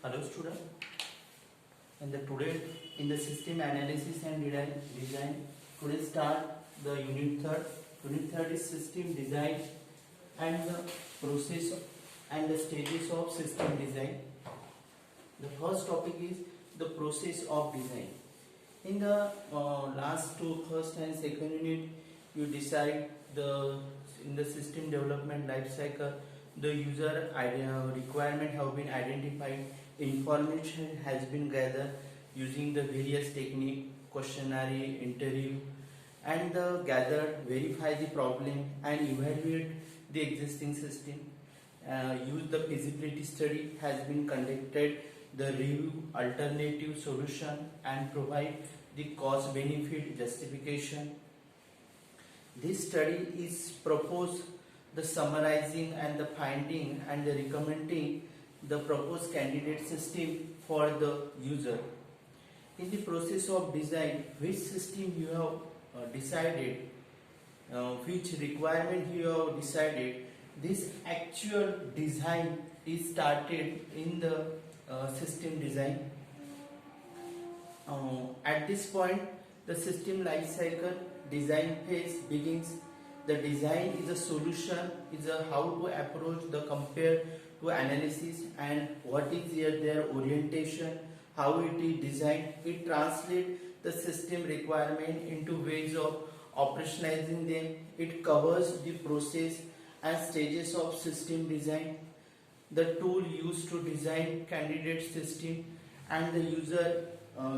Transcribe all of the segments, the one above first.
Hello student. Today in the system analysis and design, today start the unit third. Unit third is system design and the process and the stages of system design. The first topic is the process of design. In the last two, first and second unit, you decide in the system development life cycle, the user requirement have been identified, information has been gathered using the various technique, questionnaire, interview, and verify the problem and evaluate the existing system. Use the feasibility study has been conducted, the review alternative solution and provide the cost benefit justification. This study is proposed the summarizing and the finding and the recommending the proposed candidate system for the user. In the process of design, which system you have decided, which requirement you have decided, this actual design is started in the system design. At this point, the system life cycle design phase begins. The design is a solution, is a how to approach the compare to analysis and what is their orientation, how it is designed. It translates the system requirement into ways of operationalizing them. It covers the process and stages of system design, the tool used to design candidate system, and the user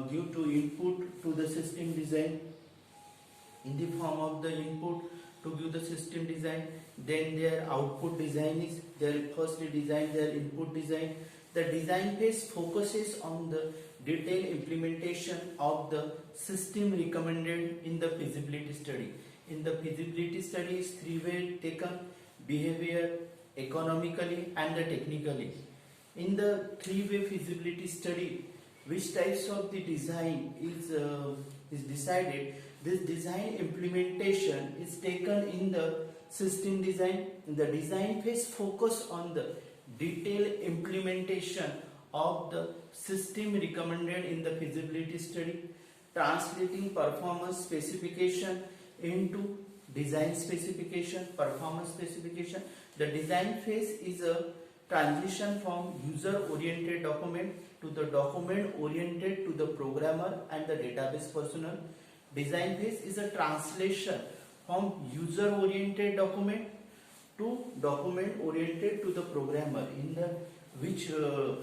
give to input to the system design in the form of the input to give the system design. Then their output design is their firstly design, their input design. The design phase focuses on the detailed implementation of the system recommended in the feasibility study. In the feasibility study is three ways taken: behavior, economically and the technically. In the three-way feasibility study, which types of the design is decided. This design implementation is taken in the system design. In the design phase focus on the detailed implementation of the system recommended in the feasibility study, translating performance specification into design specification, performance specification. The design phase is a transition from user-oriented document to the document-oriented to the programmer and the database personnel. Design phase is a translation from user-oriented document to document-oriented to the programmer, in the which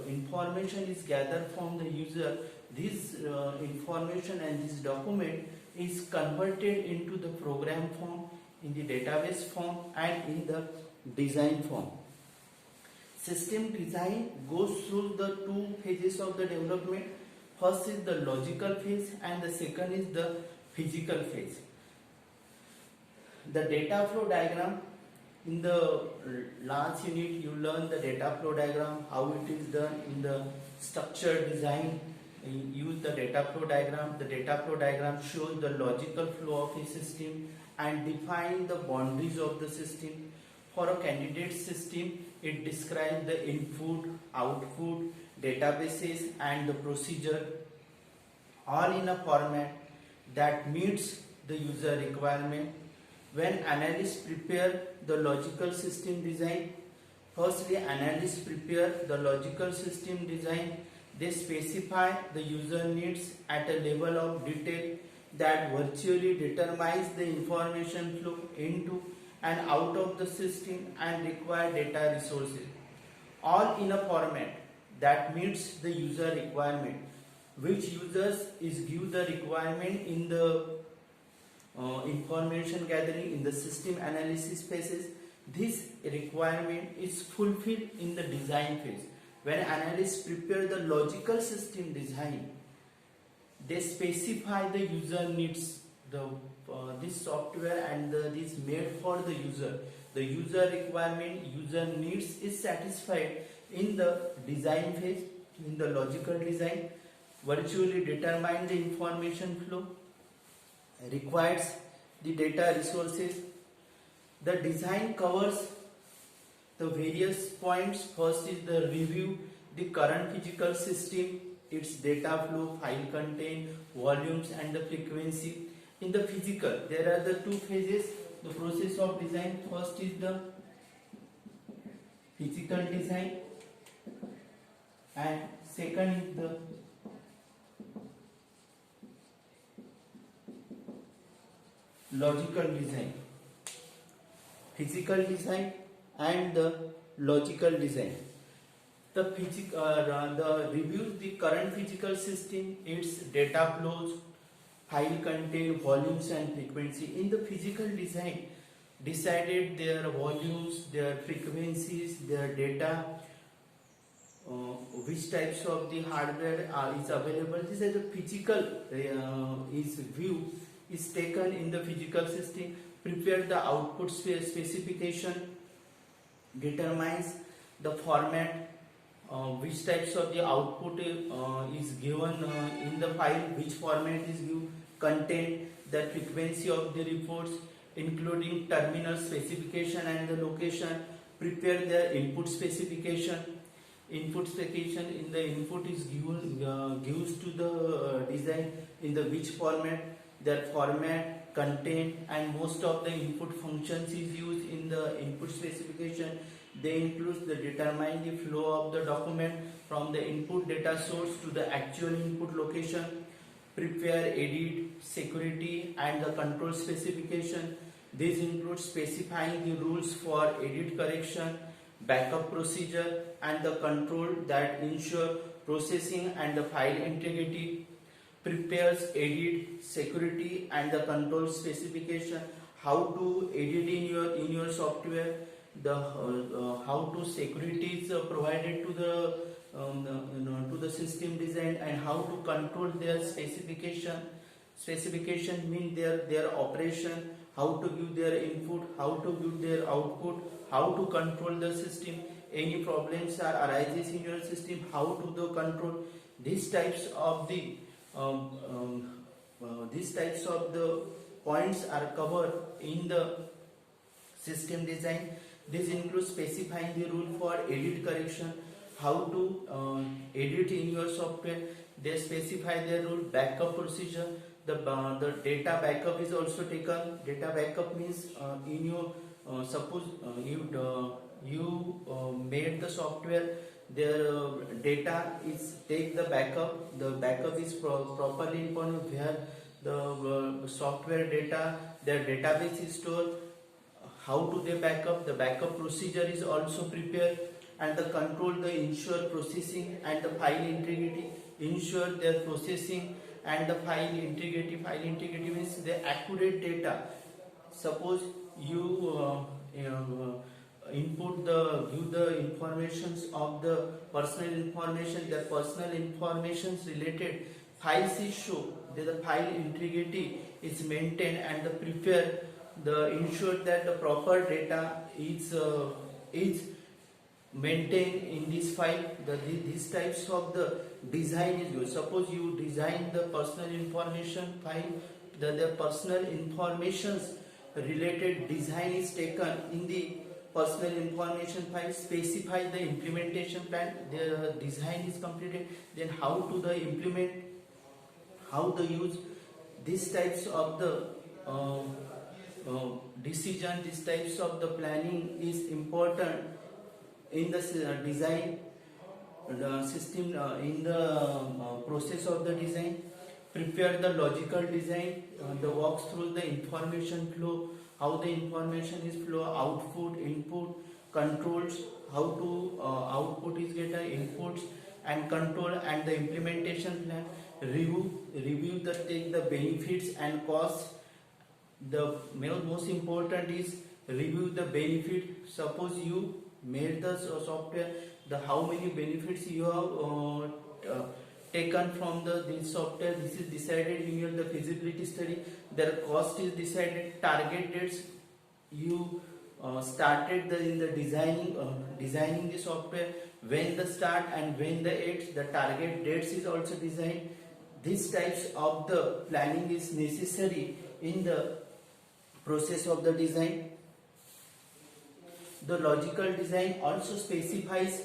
information is gathered from the user. This information and this document is converted into the program form, in the database form and in the design form. System design goes through the two phases of the development. First is the logical phase and the second is the physical phase. The data flow diagram, in the last unit you learn the data flow diagram, how it is done. In the structured design, you use the data flow diagram. The data flow diagram shows the logical flow of a system and define the boundaries of the system. For a candidate system, it describes the input, output, databases and the procedure, all in a format that meets the user requirement. When analysts prepare the logical system design, firstly analysts prepare the logical system design. They specify the user needs at a level of detail that virtually determines the information flow into and out of the system and required data resources, all in a format that meets the user requirement. Which users is give the requirement in the information gathering in the system analysis phases. This requirement is fulfilled in the design phase. When analysts prepare the logical system design, they specify the user needs, this software and this made for the user. The user requirement, user needs is satisfied in the design phase. In the logical design, virtually determine the information flow, requires the data resources. The design covers the various points. First is the review the current physical system, its data flow, file content, volumes and the frequency. In the physical, there are the two phases, the process of design. First is the physical design and second is the logical design. Physical design and the logical design. The reviews the current physical system, its data flows, file content, volumes and frequency. In the physical design, decided their volumes, their frequencies, their data, which types of the hardware is available. This is the physical is view is taken in the physical system. Prepare the output specification, determines the format, which types of the output is given in the file, which format is given, content, the frequency of the reports, including terminal specification and the location. Prepare the input specification. Input specification in the input is given gives to the design in the which format, their format, content, and most of the input functions is used in the input specification. They include the determine the flow of the document from the input data source to the actual input location. Prepare, edit, security and the control specification. This includes specifying the rules for edit correction, backup procedure and the control that ensure processing and the file integrity. Prepares, edit, security and the control specification. How to edit in your software, the how to security is provided to the system design, and how to control their specification. Specification mean their operation, how to give their input, how to give their output, how to control the system. Any problems are arises in your system, how to the control. These types of the points are covered in the system design. This includes specifying the rule for edit correction, how to edit in your software. They specify their rule, backup procedure. The data backup is also taken. Data backup means in your suppose you made the software, their data is take the backup. The backup is properly important where the software data, their database is stored. How do they backup? The backup procedure is also prepared, and the control the ensure processing and the file integrity. Ensure their processing and the file integrity. File integrity means the accurate data. Suppose you input give the informations of the personal information. The personal informations related files is show that the file integrity is maintained, and the prepare the ensure that the proper data is maintained in this file. These types of the design is used. Suppose you design the personal information file, the personal informations related design is taken in the personal information file. Specify the implementation plan. The design is completed. Then how to the implement, how to use. These types of the decision, these types of the planning is important in the design system, in the process of the design. Prepare the logical design, the walks through the information flow, how the information is flow, output, input, controls, how to output is get inputs and control, and the implementation plan. Review the take the benefits and costs. The most important is review the benefit. Suppose you made the software, the how many benefits you have taken from this software. This is decided in the feasibility study. Their cost is decided. Target dates, you started in the designing the software, when the start and when the end. The target dates is also designed. These types of the planning is necessary in the process of the design. The logical design also specifies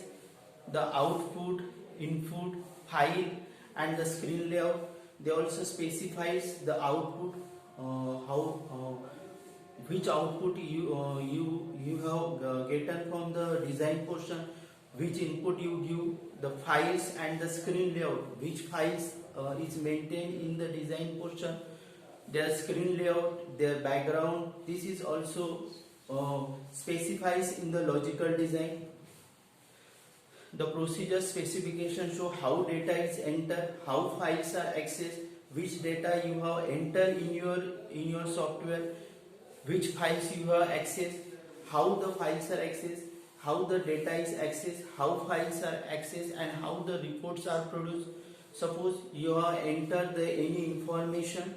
the output, input, file, and the screen layout. They also specifies the output, how which output you have gotten from the design portion, which input you give, the files and the screen layout, which files is maintained in the design portion, their screen layout, their background. This is also specifies in the logical design. The procedure specification show how data is entered, how files are accessed, which data you have entered in your software, which files you have accessed, how the files are accessed, how the data is accessed, how files are accessed, and how the reports are produced. Suppose you have entered any information,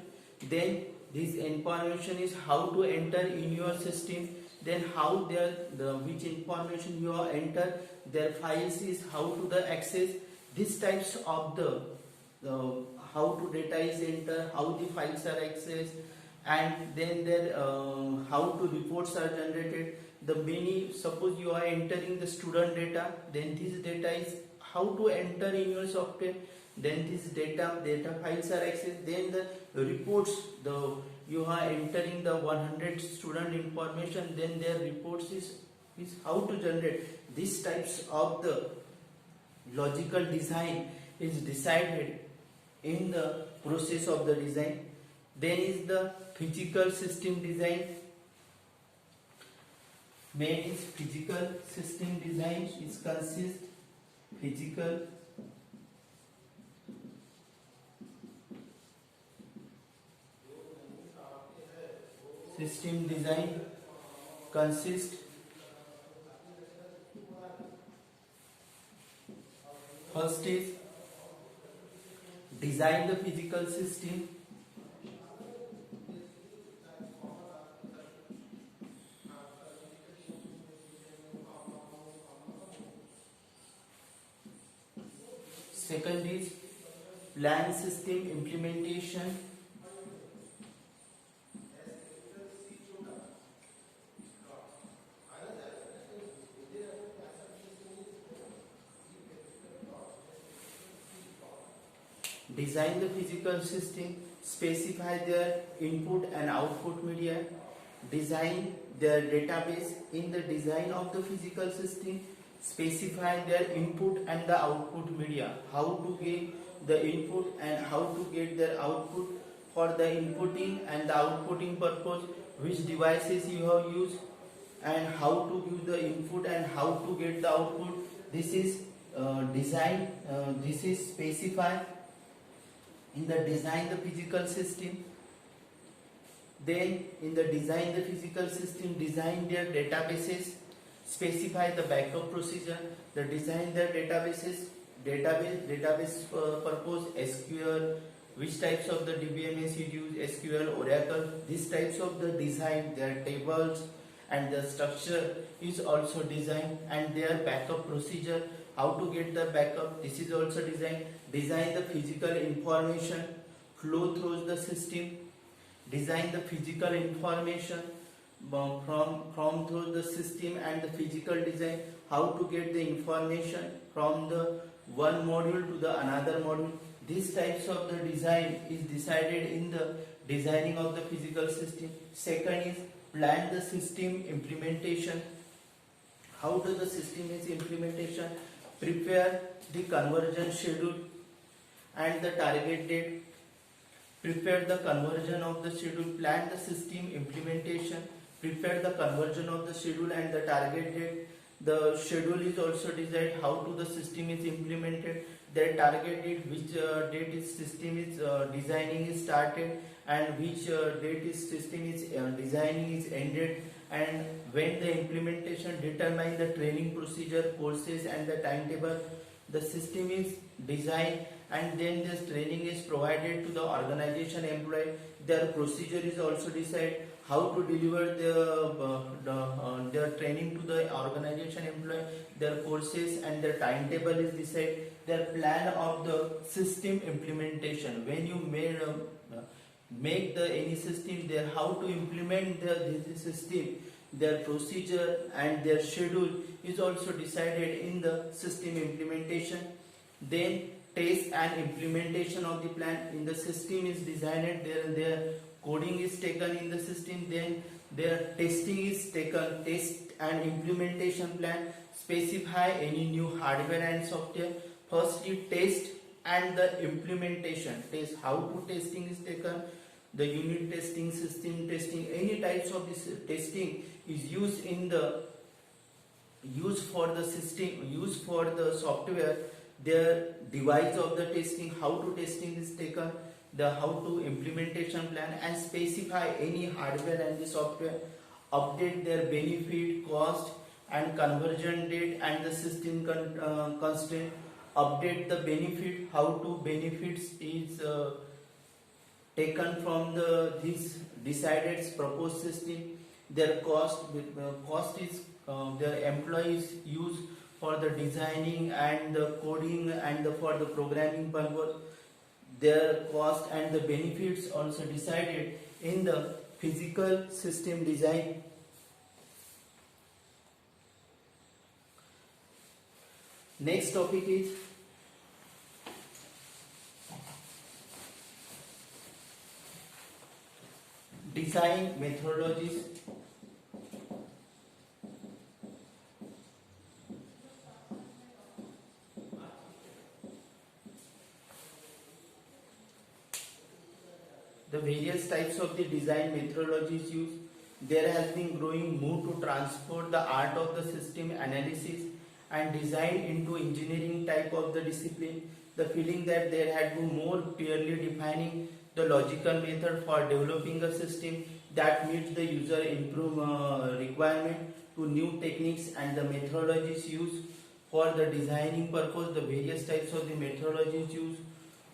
then this information is how to enter in your system, then how which information you have entered, their files is how to the access. These types of the how to data is entered, how the files are accessed, and then their how to reports are generated. The many, suppose you are entering the student data, then this data is how to enter in your software, then this data files are accessed. Then the reports, you are entering the 100 student information, then their reports is how to generate. These types of the logical design is decided in the process of the design. Then is the physical system design. Main is physical system design is consist physical system design consists first is design the physical system. Second is plan system implementation. Design the physical system, specify their input and output media, design their database. In the design of the physical system, specify their input and the output media, how to get the input and how to get their output. For the inputting and the outputting purpose, which devices you have used, and how to give the input and how to get the output. This is design, this is specified in the design the physical system. Then in the design the physical system, design their databases, specify the backup procedure, the design their databases, database purpose, SQL, which types of the DBMS you use, SQL, Oracle. These types of the design, their tables and the structure is also designed, and their backup procedure, how to get the backup, this is also designed. Design the physical information flow through the system, design the physical information from through the system, and the physical design, how to get the information from the one module to the another module. These types of the design is decided in the designing of the physical system. Second is plan the system implementation. How does the system is implementation? Prepare the conversion schedule and the target date. Prepare the conversion of the schedule, plan the system implementation, prepare the conversion of the schedule and the target date. The schedule is also decided how to the system is implemented, their target date, which date is system is designing is started, and which date is system is designing is ended, and when the implementation, determine the training procedure, courses and the timetable. The system is designed, and then this training is provided to the organization employee. Their procedure is also decided how to deliver their training to the organization employee. Their courses and their timetable is decided. Their plan of the system implementation. When you make the any system, there how to implement this system. their procedure and their schedule is also decided in the system implementation. Then test and implementation of the plan in the system is designed, their coding is taken in the system, then their testing is taken, test and implementation plan specify any new hardware and software. Firstly test and the implementation, test how to testing is taken, the unit testing, system testing, any types of this testing is used in the use for the system, use for the software, their device of the testing, how to testing is taken, the how to implementation plan, and specify any hardware and the software, update their benefit, cost and conversion date and the system constraint, update the benefit, how to benefits is taken from the this decided proposed system, their cost is their employees use for the designing and the coding and for the programming purpose, their cost and the benefits also decided in the physical system design. Next topic is design methodologies. The various types of the design methodologies used. There has been growing move to transport the art of the system analysis and design into engineering type of the discipline. The feeling that there had been more clearly defining the logical method for developing a system that meets the user requirement to new techniques and the methodologies used for the designing purpose. The various types of the methodologies used,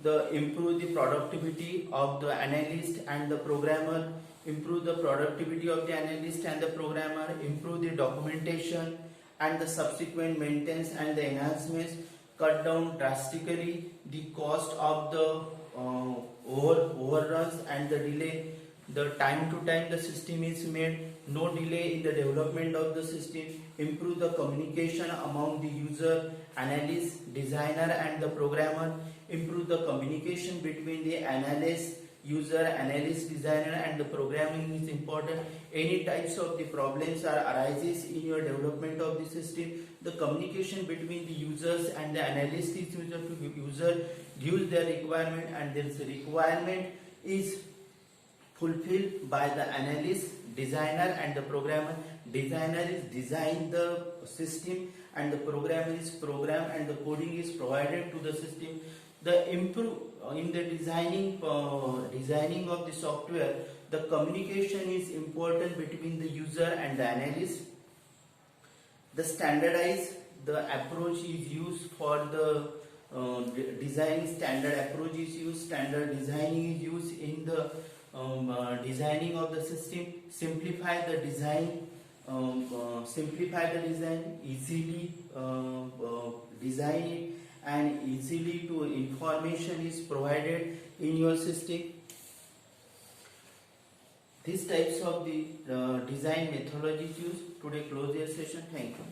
the improve the productivity of the analyst and the programmer, improve the productivity of the analyst and the programmer, improve the documentation and the subsequent maintenance and the enhancements, cut down drastically the cost of the overruns and the delay, the time to time the system is made, no delay in the development of the system, improve the communication among the user, analyst, designer and the programmer, improve the communication between the analyst, user, analyst, designer and the programming is important. Any types of the problems are arises in your development of the system, the communication between the users and the analyst is user gives their requirement and this requirement is fulfilled by the analyst, designer and the programmer. Designer is design the system and the programmer is program and the coding is provided to the system. The improve in the designing of the software, the communication is important between the user and the analyst. The standardize the approach is used for the design, standard approach is used, standard designing is used in the designing of the system. Simplify the design, easily design it and easily to information is provided in your system. These types of the design methodologies used. Today close your session. Thank you.